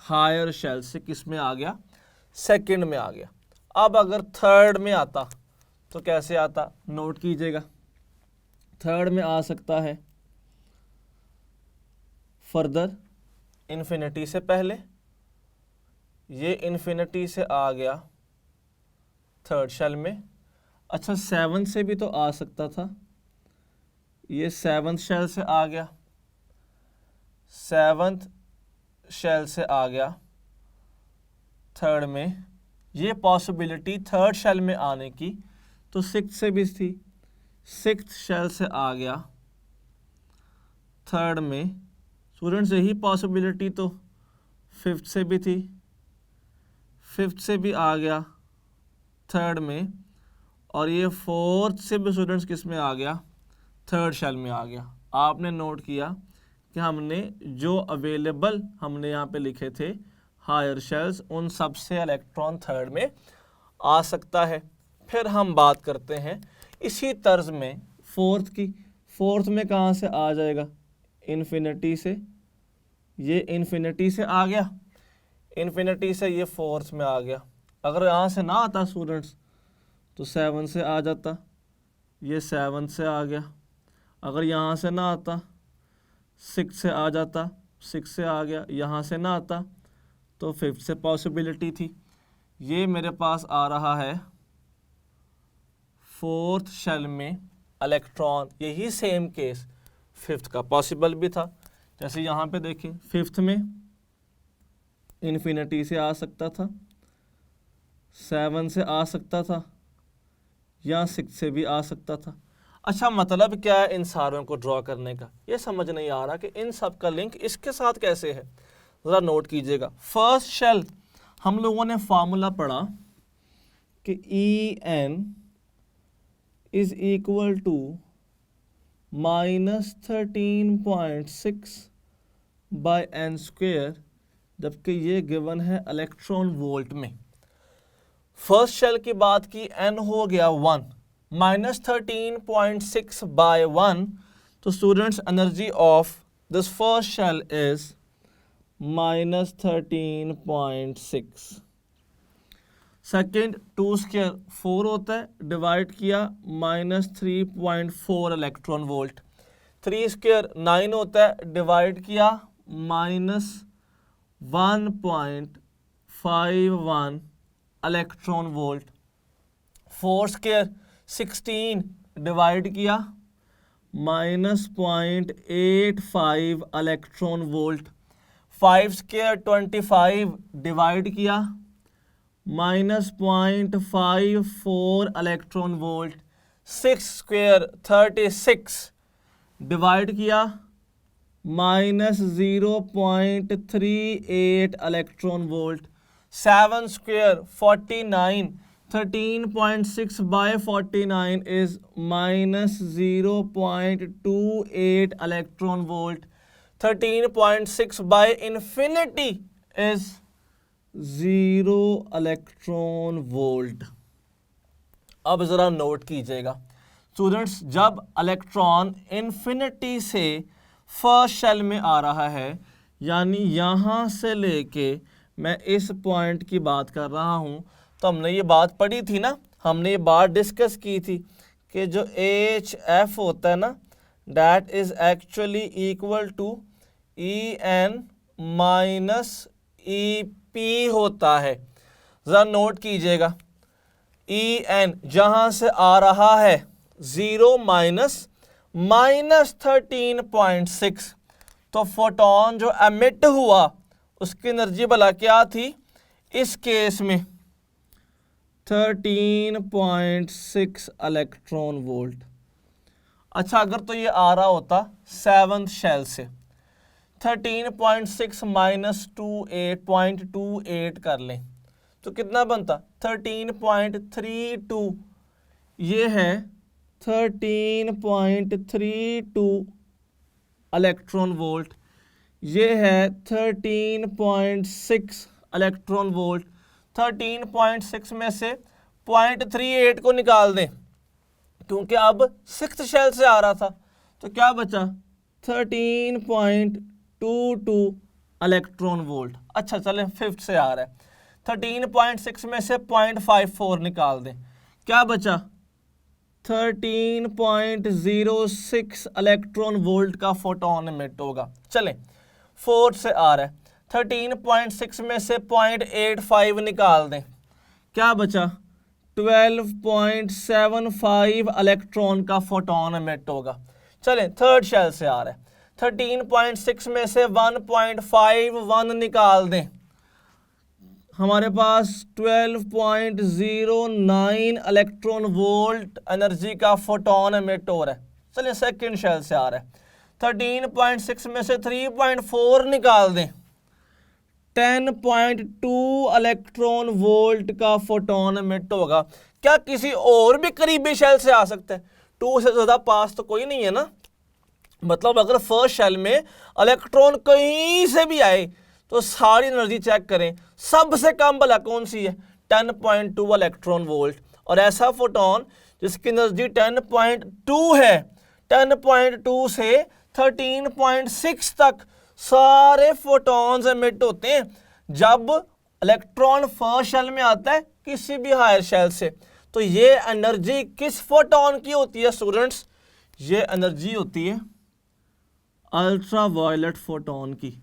हायर शेल से किस में आ गया, सेकेंड में आ गया। अब अगर 3rd में आता तो कैसे आता, नोट कीजिएगा। 3rd में आ सकता है फर्दर इन्फिनिटी से पहले, ये इन्फिनिटी से आ गया 3rd शेल में। अच्छा 7 से भी तो आ सकता था, ये 7th शेल से आ गया, 7th शेल से आ गया 3rd में। ये पॉसिबिलिटी 3rd शेल में आने की तो 6th से भी थी, 6th शेल से आ गया 3rd में। स्टूडेंट्स यही पॉसिबिलिटी तो 5th से भी थी, 5th से भी आ गया 3rd में, और ये 4th से भी स्टूडेंट्स किस में आ गया, 3rd शेल में आ गया। आपने नोट किया कि हमने जो अवेलेबल हमने यहाँ पे लिखे थे हायर शेल्स, उन सब से इलेक्ट्रॉन 3rd में आ सकता है। फिर हम बात करते हैं इसी तर्ज में 4th की। 4th में कहाँ से आ जाएगा, इन्फिनिटी से, ये इन्फिनिटी से आ गया, इन्फिनिटी से ये 4th में आ गया। अगर यहाँ से ना आता स्टूडेंट्स तो 7 से आ जाता, ये 7 से आ गया। अगर यहाँ से ना आता 6 से आ जाता, 6 से आ गया। यहाँ से ना आता तो 5th से पॉसिबिलिटी थी। ये मेरे पास आ रहा है 4th शेल में इलेक्ट्रॉन, यही सेम केस 5th का पॉसिबल भी था। जैसे यहाँ पे देखें 5th में इन्फिनिटी से आ सकता था, 7 से आ सकता था, या 6 से भी आ सकता था। अच्छा मतलब क्या है इन सारों को ड्रॉ करने का, ये समझ नहीं आ रहा कि इन सब का लिंक इसके साथ कैसे है। ज़रा नोट कीजिएगा। फर्स्ट शेल हम लोगों ने फार्मूला पढ़ा कि En is equal to -13.6 by n square, जबकि ये गिवन है इलेक्ट्रॉन वोल्ट में। फर्स्ट शेल की बात की, n हो गया 1, -13.6 बाय 1, तो students energy of this first shell is -13.6। Second 2 square 4 होता है, डिवाइड किया -3.4 इलेक्ट्रॉन वोल्ट। 3 स्क्वायर 9 होता है, डिवाइड किया -1.51 इलेक्ट्रॉन वोल्ट। 4 स्क्वायर 16, डिवाइड किया -0.85 इलेक्ट्रॉन वोल्ट। 5 स्क्वायर 25, डिवाइड किया -0.54 इलेक्ट्रॉन वोल्ट। 6 स्क्वायर 36, डिवाइड किया -0.38 electron volt. 7 square 49, 13.6 by 49 is -0.28 electron volt. 13.6 by infinity is 0 electron volt. अब ज़रा नोट कीजिएगा स्टूडेंट्स, जब इलेक्ट्रॉन इन्फिनिटी से फर्स्ट शेल में आ रहा है, यानी यहाँ से लेके मैं इस पॉइंट की बात कर रहा हूँ, तो हमने ये बात पढ़ी थी ना, हमने ये बात डिस्कस की थी कि जो HF होता है ना, that is actually equal to En minus E P होता है। ज़रा नोट कीजिएगा, ई एन जहाँ से आ रहा है 0 माइनस 13.6, तो फोटोन जो एमिट हुआ उसकी एनर्जी भला क्या थी इस केस में 13.6 इलेक्ट्रॉन वोल्ट। अच्छा, अगर तो ये आ रहा होता 7th शेल से, 13.6 माइनस 28.28 कर लें तो कितना बनता 13.32। ये है 13.32 इलेक्ट्रॉन वोल्ट, ये है 13.6 इलेक्ट्रॉन वोल्ट। 13.6 में से 0.38 को निकाल दें क्योंकि अब 6th शेल से आ रहा था, तो क्या बचा 13.22 इलेक्ट्रॉन वोल्ट। अच्छा चलें 5th से आ रहा है, 13.6 में से 0.54 निकाल दें, क्या बचा 13.06 इलेक्ट्रॉन वोल्ट का फोटोन एमिट होगा। चलें 4th से आ रहा है, 13.6 में से 0.85 निकाल दें, क्या बचा 12.75 इलेक्ट्रॉन का फोटोन एमिट होगा। चलें 3rd शेल से आ रहा है, 13.6 में से 1.51 निकाल दें, हमारे पास 12.09 इलेक्ट्रॉन वोल्ट एनर्जी का फोटोन एमिट हो रहा है। चलिए 2nd शेल से आ रहा है, 13.6 में से 3.4 निकाल दें, 10.2 इलेक्ट्रॉन वोल्ट का फोटोन एमिट होगा। क्या किसी और भी करीबी शेल से आ सकता है? 2 से ज़्यादा पास तो कोई नहीं है ना, मतलब अगर 1st शेल में इलेक्ट्रॉन कहीं से भी आए तो सारी एनर्जी चेक करें, सबसे कम भला कौन सी है 10.2 इलेक्ट्रॉन वोल्ट। और ऐसा फोटोन जिसकी एनर्जी 10.2 है, 10.2 से 13.6 तक सारे फोटॉन्स एमिट होते हैं जब इलेक्ट्रॉन 1st शेल में आता है किसी भी हायर शेल से। तो ये एनर्जी किस फोटोन की होती है स्टूडेंट्स? ये एनर्जी होती है अल्ट्रा वायलेट फोटोन की।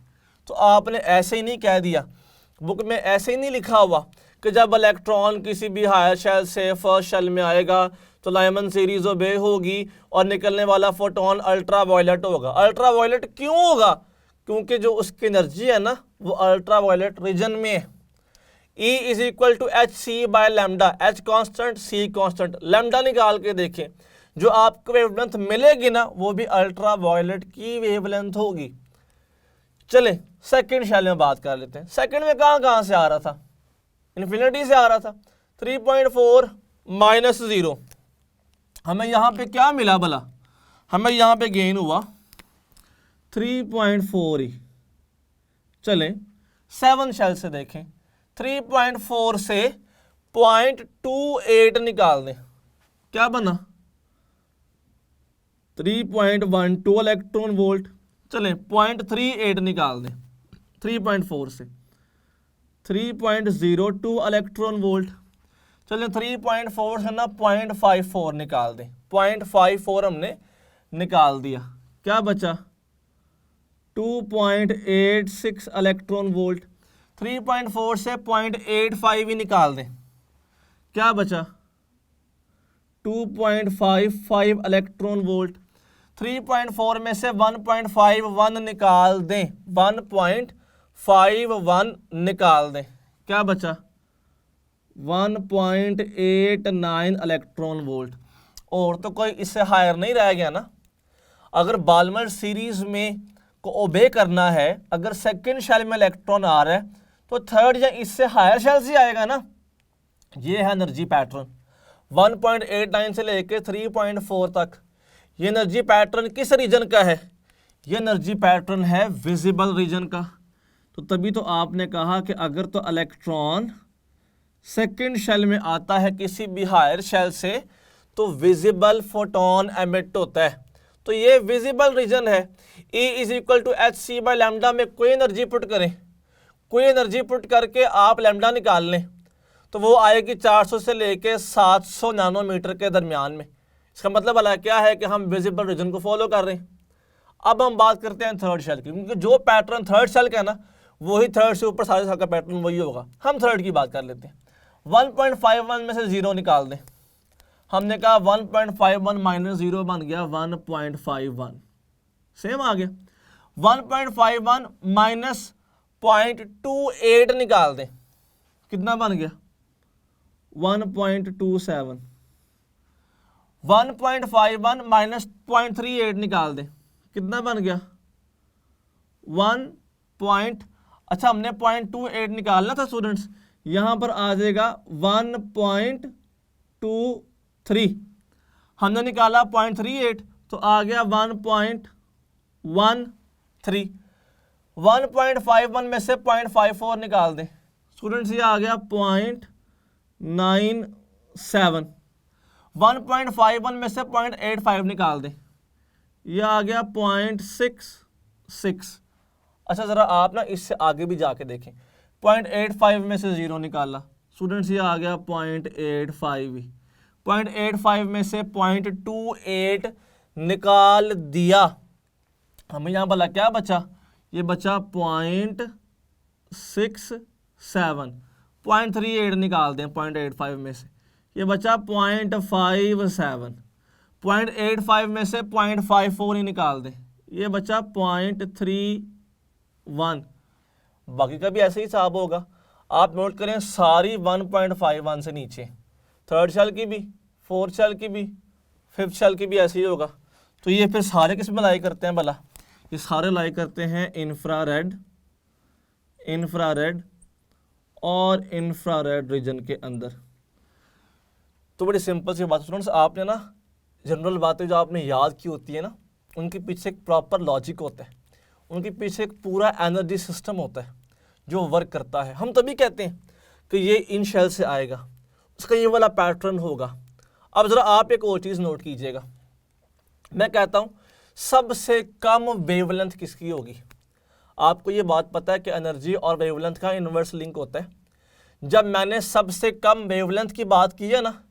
तो आपने ऐसे ही नहीं कह दिया, बुक में ऐसे ही नहीं लिखा हुआ कि जब इलेक्ट्रॉन किसी भी हायर शेल से 1st शेल में आएगा तो लाइमन सीरीज ओबे होगी और निकलने वाला फोटोन अल्ट्रा वायलेट होगा। अल्ट्रा वायलेट क्यों होगा? क्योंकि जो उसकी एनर्जी है ना वो अल्ट्रा वायलेट रीजन में है। E is equal to H C by lambda, H constant C constant. Lambda निकाल के देखें, जो आपको वेवलेंथ मिलेगी ना वो भी अल्ट्रा वायलेट की वेवलेंथ होगी। चले 2nd शेल में बात कर लेते हैं। 2nd में कहाँ से आ रहा था? इन्फिनिटी से आ रहा था। 3.4 माइनस 0, हमें यहाँ पे क्या मिला भला? हमें यहाँ पे गेन हुआ 3.4 ही। चलें 7th शेल से देखें, 3.4 से 0.28 निकाल दें, क्या बना 3.12 इलेक्ट्रॉन वोल्ट। चलें 0.38 निकाल दें, 3.4 से 3.02 इलेक्ट्रॉन वोल्ट। चलें 3.4 से ना 0.54 निकाल दें, 0.54 हमने निकाल दिया, क्या बचा 2.86 इलेक्ट्रॉन वोल्ट। 3.4 से 0.85 ही निकाल दें, क्या बचा 2.55 इलेक्ट्रॉन वोल्ट। 3.4 में से 1.51 निकाल दें, 1.51 निकाल दें, क्या बचा 1.89 इलेक्ट्रॉन वोल्ट। और तो कोई इससे हायर नहीं रह गया ना। अगर बाल्मर सीरीज में को ओबे करना है, अगर 2nd शेल में इलेक्ट्रॉन आ रहा है तो 3rd या इससे हायर शेल से आएगा ना। ये है एनर्जी पैटर्न 1.89 से लेके 3.4 तक। ये एनर्जी पैटर्न किस रीजन का है? ये एनर्जी पैटर्न है विजिबल रीजन का। तो तभी तो आपने कहा कि अगर तो इलेक्ट्रॉन 2nd शेल में आता है किसी भी हायर शेल से तो विजिबल फोटोन एमिट होता है। तो ये विजिबल रीजन है। E is equal to H C by lambda में कोई एनर्जी पुट करें, कोई एनर्जी पुट करके आप लैम्डा निकाल लें तो वो आएगी 400 से लेके 700 नैनोमीटर के दरमियान में। इसका मतलब वाला क्या है कि हम विजिबल रीजन को फॉलो कर रहे हैं। अब हम बात करते हैं थर्ड शेल की, क्योंकि जो पैटर्न थर्ड शेल का है ना वही थर्ड से ऊपर सारे साल का पैटर्न वही होगा। हम थर्ड की बात कर लेते हैं। 1.51 में से 0 निकाल दें। हमने कहा 1.51 माइनस 0 बन गया 1.51, सेम आ गया। 1.51 माइनस 0.28 निकाल दें, कितना बन गया 1.27। 1.51 माइनस 0.38 निकाल दें, कितना बन गया 1. अच्छा हमने 0.28 निकालना था स्टूडेंट्स, यहां पर आ जाएगा 1.23। हमने निकाला 0.38 तो आ गया 1.13। 1.51 में से 0.54 निकाल दें स्टूडेंट्स, ये आ गया 0.97। 1.51 में से 0.85 निकाल दें, ये आ गया 0.66। अच्छा ज़रा आप ना इससे आगे भी जाके देखें। 0.85 में से 0 निकाला स्टूडेंट्स, ये आ गया 0.85। 0.85 में से 0.28 निकाल दिया, हमें यहाँ भला क्या बचा, ये बचा 0.67। 0.38 निकाल दें 0.85 में से, ये बचा 0.57। 0.85 में से 0.54 ही निकाल दें, ये बचा 0.31। बाकी का भी ऐसे ही हिसाब होगा। आप नोट करें सारी 1.51 से नीचे, थर्ड शेल की भी, फोर्थ शेल की भी, फिफ्थ शेल की भी ऐसे ही होगा। तो ये फिर सारे किस में लाई करते हैं भला, ये सारे लाई करते हैं इंफ्रारेड और इंफ्रारेड रीजन के अंदर। तो बड़ी सिंपल सी बात स्टूडेंट्स, आपने ना जनरल बातें जो आपने याद की होती है ना, उनके पीछे एक प्रॉपर लॉजिक होता है, उनके पीछे एक पूरा एनर्जी सिस्टम होता है जो वर्क करता है। हम तभी कहते हैं कि ये इन शेल से आएगा, उसका ये वाला पैटर्न होगा। अब ज़रा आप एक और चीज़ नोट कीजिएगा, मैं कहता हूँ सबसे कम वेवलेंथ किसकी होगी। आपको ये बात पता है कि एनर्जी और वेवलेंथ का इन्वर्स लिंक होता है। जब मैंने सबसे कम वेवलेंथ की बात की है ना,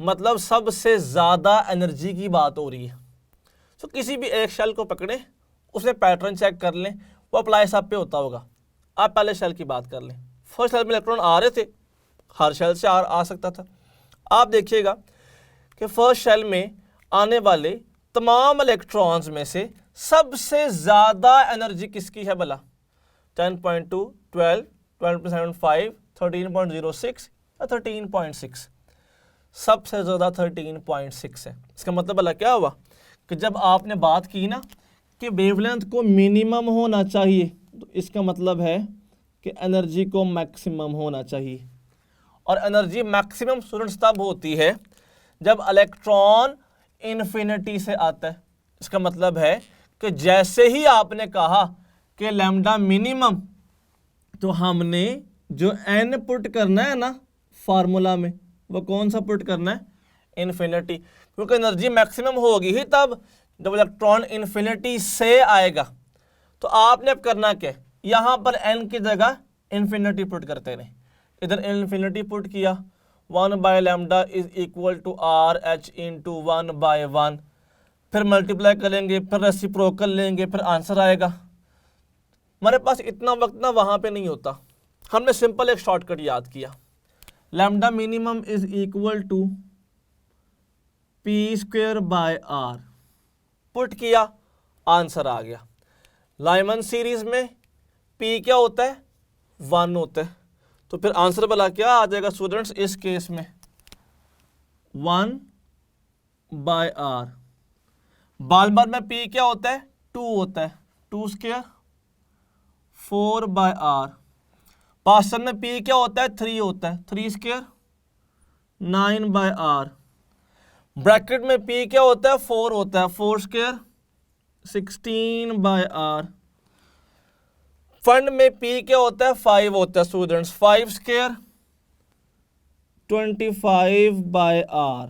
मतलब सबसे ज़्यादा एनर्जी की बात हो रही है। तो किसी भी एक शेल को पकड़ें, उसमें पैटर्न चेक कर लें, वो अप्लाई सब पे होता होगा। आप पहले शेल की बात कर लें, फर्स्ट शेल में इलेक्ट्रॉन आ रहे थे, हर शेल से आ सकता था। आप देखिएगा कि फर्स्ट शेल में आने वाले तमाम इलेक्ट्रॉन्स में से सबसे ज़्यादा एनर्जी किसकी है भला, 10.2, 12, 12.75, 13.06 या 13.6। सबसे ज़्यादा 13.6 है। इसका मतलब भला क्या हुआ कि जब आपने बात की ना कि वेवलेंथ को मिनिमम होना चाहिए, तो इसका मतलब है कि एनर्जी को मैक्सिमम होना चाहिए। और एनर्जी मैक्सिमम स्टूडेंट्स तब होती है जब इलेक्ट्रॉन इन्फिनिटी से आता है। इसका मतलब है कि जैसे ही आपने कहा कि लैम्डा मिनिमम, तो हमने जो एन पुट करना है ना फार्मूला में, वो कौन सा पुट करना है, इन्फिनिटी। क्योंकि एनर्जी मैक्सिमम होगी ही तब जब इलेक्ट्रॉन इन्फिनिटी से आएगा। तो आपने अब करना क्या, यहाँ पर एन की जगह इन्फिनिटी पुट करते रहे। इधर इन्फिनिटी पुट किया, 1/λ is equal to R H into 1/1, फिर मल्टीप्लाई करेंगे, फिर रेसिप्रोकल लेंगे, फिर आंसर आएगा। हमारे पास इतना वक्त ना वहाँ पे नहीं होता, हमने सिंपल एक शॉर्टकट याद किया, lambda minimum is equal to p²/r, put किया, आंसर आ गया। लाइमन सीरीज में p क्या होता है, 1 होता है, तो फिर आंसर भला क्या आ जाएगा स्टूडेंट्स इस केस में, 1/r। बालमर में p क्या होता है, 2 होता है, 2², 4/r। पास्टन में p क्या होता है, 3 होता है, 3², 9/r। ब्रैकेट में p क्या होता है, 4 होता है, 4², 16/r। फंड में p क्या होता है, 5 होता है स्टूडेंट्स, 5², 25/r।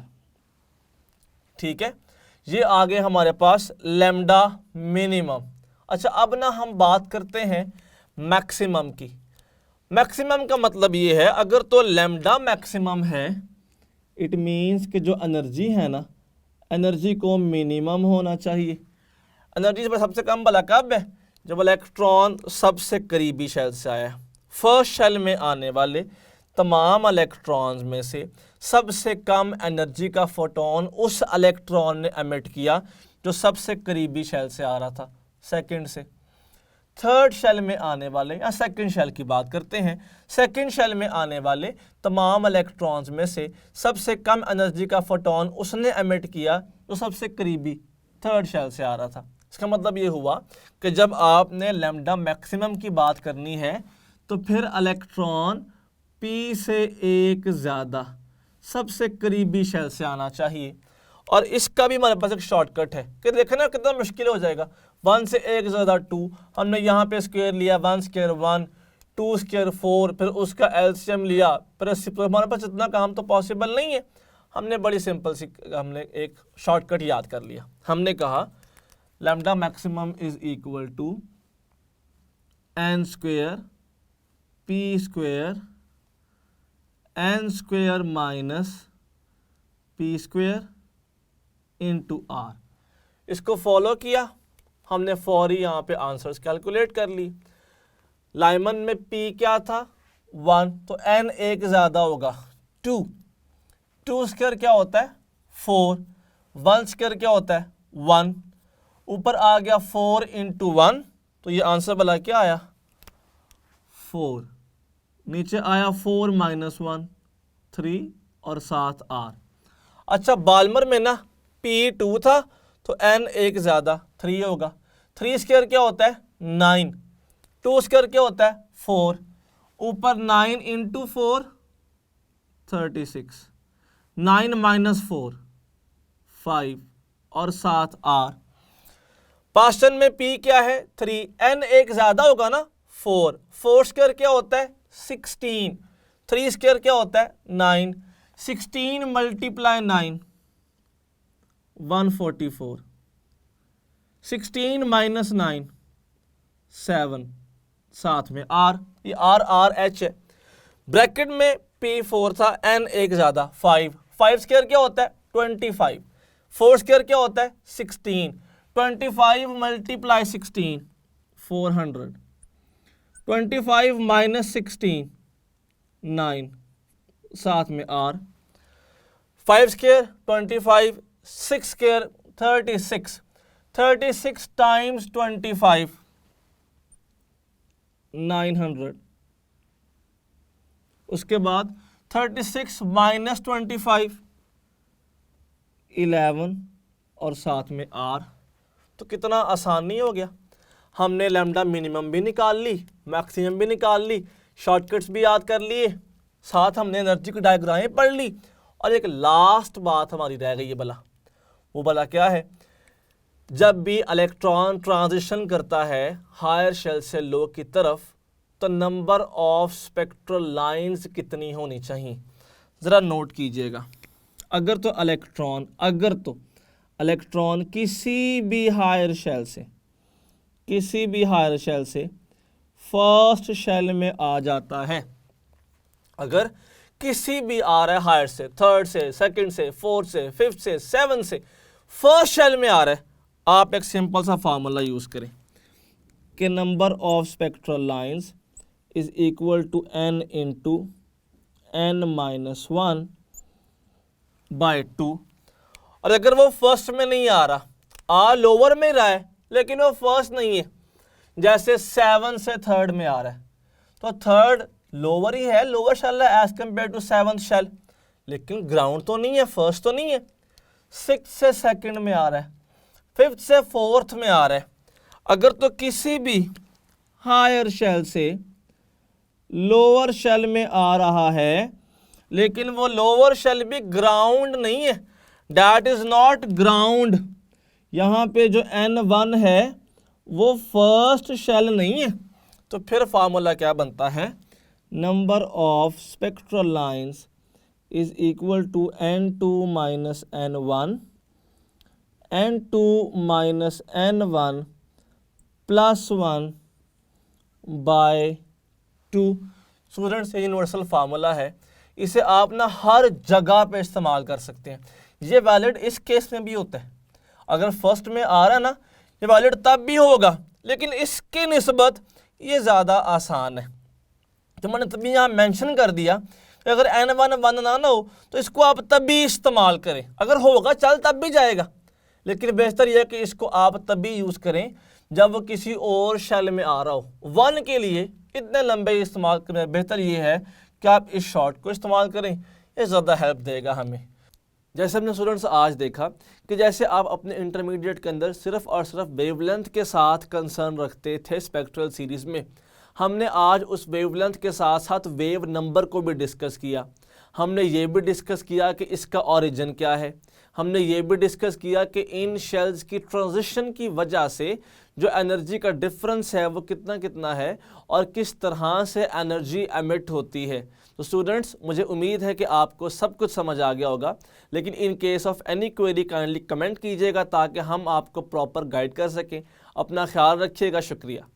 ठीक है, ये आ गए हमारे पास लैम्डा मिनिमम। अच्छा अब ना हम बात करते हैं मैक्सिमम की। मैक्सिमम का मतलब ये है, अगर तो लैम्डा मैक्सिमम है, इट मीन्स कि जो एनर्जी है ना, एनर्जी को मिनिमम होना चाहिए। एनर्जी सबसे कम भला कब है? जब इलेक्ट्रॉन सबसे करीबी शेल से आया। फर्स्ट शेल में आने वाले तमाम इलेक्ट्रॉन्स में से सबसे कम एनर्जी का फोटोन उस इलेक्ट्रॉन ने एमिट किया जो सबसे करीबी शेल से आ रहा था, सेकंड से। थर्ड शेल में आने वाले, या सेकंड शेल की बात करते हैं, सेकंड शेल में आने वाले तमाम इलेक्ट्रॉन्स में से सबसे कम एनर्जी का फोटोन उसने एमिट किया जो सबसे करीबी थर्ड शेल से आ रहा था। इसका मतलब ये हुआ कि जब आपने लैम्डा मैक्सिमम की बात करनी है तो फिर इलेक्ट्रॉन P से एक ज़्यादा सबसे करीबी शेल से आना चाहिए। और इसका भी हमारे पास एक शॉर्टकट है कि देखें ना कितना मुश्किल हो जाएगा। 1 से एक ज़्यादा 2, हमने यहाँ पे स्क्वायर लिया, 1 स्क्वायर 1, 2 स्क्वायर 4, फिर उसका एलसीएम लिया, फिर हमारे पास इतना काम तो पॉसिबल नहीं है। हमने बड़ी सिंपल सी हमने एक शॉर्टकट याद कर लिया। हमने कहा lambda maximum is equal to n square p square n square minus p square into r। इसको फॉलो किया हमने, फौरी यहाँ पे आंसर्स कैलकुलेट कर ली। लाइमन में p क्या था 1, तो n एक ज़्यादा होगा 2, 2 स्क्वायर क्या होता है 4, 1 स्क्वायर क्या होता है 1, ऊपर आ गया 4 इंटू 1, तो ये आंसर भला क्या आया 4, नीचे आया 4 माइनस 1 3 और 7 r। अच्छा बाल्मर में ना p 2 था तो n एक ज़्यादा 3 होगा, 3 स्क्वायर क्या होता है 9, 2 स्क्वायर क्या होता है 4, ऊपर 9 इंटू 4 36, 9 माइनस 4 5 और 7 r। पास्टन में p क्या है 3, n एक ज़्यादा होगा ना 4, 4 स्क्वायर क्या होता है 16, 3 स्क्वायर क्या होता है 9, 16 मल्टीप्लाई 9 144, 16 माइनस 9 7, साथ में r, ये r r h है। ब्रैकेट में p4 था, n एक ज़्यादा 5, 5 स्क्वायर क्या होता है 25, 4 स्क्वायर क्या होता है 16, 25 मल्टीप्लाई 16 400, 25 माइनस 16 9, साथ में r, 5 स्क्वायर 25, 6 स्क्वायर 36, 36 टाइम्स 25 900, उसके बाद 36 माइनस 25 11 और साथ में r। तो कितना आसान नहीं हो गया। हमने लैम्डा मिनिमम भी निकाल ली, मैक्सिमम भी निकाल ली, शॉर्टकट्स भी याद कर लिए, साथ हमने एनर्जी की डायग्रामें पढ़ ली, और एक लास्ट बात हमारी रह गई है भला। वो भला क्या है? जब भी इलेक्ट्रॉन ट्रांजिशन करता है हायर शेल से लो की तरफ तो नंबर ऑफ स्पेक्ट्रल लाइंस कितनी होनी चाहिए? ज़रा नोट कीजिएगा। अगर तो इलेक्ट्रॉन किसी भी हायर शेल से फर्स्ट शेल में आ जाता है, अगर किसी भी आ रहा है हायर से, थर्ड से, सेकंड से, फोर्थ से, फिफ्थ से, सेवन से, फर्स्ट शेल में आ रहा है, आप एक सिंपल सा फार्मूला यूज करें कि number of spectral lines is equal to n into n minus 1 by 2। और अगर वो फर्स्ट में नहीं आ रहा, लोअर में रहा है लेकिन वो फर्स्ट नहीं है, जैसे 7 से थर्ड में आ रहा है, तो थर्ड लोअर ही है, लोअर शेल है as compare to 7th shell, लेकिन ग्राउंड तो नहीं है, फर्स्ट तो नहीं है। 6 से सेकंड में आ रहा है, 5th से 4th में आ रहा है। अगर तो किसी भी हायर शेल से लोअर शेल में आ रहा है, लेकिन वो लोअर शेल भी ग्राउंड नहीं है, दैट इज नॉट ग्राउंड, यहाँ पे जो n1 है वो फर्स्ट शेल नहीं है, तो फिर फार्मूला क्या बनता है? Number of spectral lines is equal to n2 minus n1, n2 minus n1 plus 1 by 2। Students, ये यूनिवर्सल फार्मूला है, इसे आप ना हर जगह पे इस्तेमाल कर सकते हैं। ये वैलिड इस केस में भी होता है, अगर फर्स्ट में आ रहा है ना, ये वैलिड तब भी होगा, लेकिन इसकी निस्बत ये ज़्यादा आसान है। तो मैंने तभी यहाँ मेंशन कर दिया कि अगर N1 1 ना हो तो इसको आप तब भी इस्तेमाल करें, अगर होगा चल तब भी जाएगा, लेकिन बेहतर यह है कि इसको आप तभी यूज़ करें जब वो किसी और शेल में आ रहा हो। 1 के लिए इतने लंबे इस्तेमाल करें, बेहतर ये है कि आप इस शॉर्ट को इस्तेमाल करें, ये ज़्यादा हेल्प देगा हमें। जैसे हमने स्टूडेंट्स आज देखा कि जैसे आप अपने इंटरमीडिएट के अंदर सिर्फ और सिर्फ वेवलेंथ के साथ कंसर्न रखते थे स्पेक्ट्रल सीरीज़ में, हमने आज उस वेवलेंथ के साथ साथ वेव नंबर को भी डिस्कस किया। हमने ये भी डिस्कस किया कि इसका ओरिजिन क्या है, हमने ये भी डिस्कस किया कि इन शेल्स की ट्रांजिशन की वजह से जो एनर्जी का डिफरेंस है वो कितना कितना है और किस तरह से एनर्जी एमिट होती है। तो स्टूडेंट्स, मुझे उम्मीद है कि आपको सब कुछ समझ आ गया होगा, लेकिन in case of any query kindly comment कीजिएगा ताकि हम आपको प्रॉपर गाइड कर सकें। अपना ख्याल रखिएगा। शुक्रिया।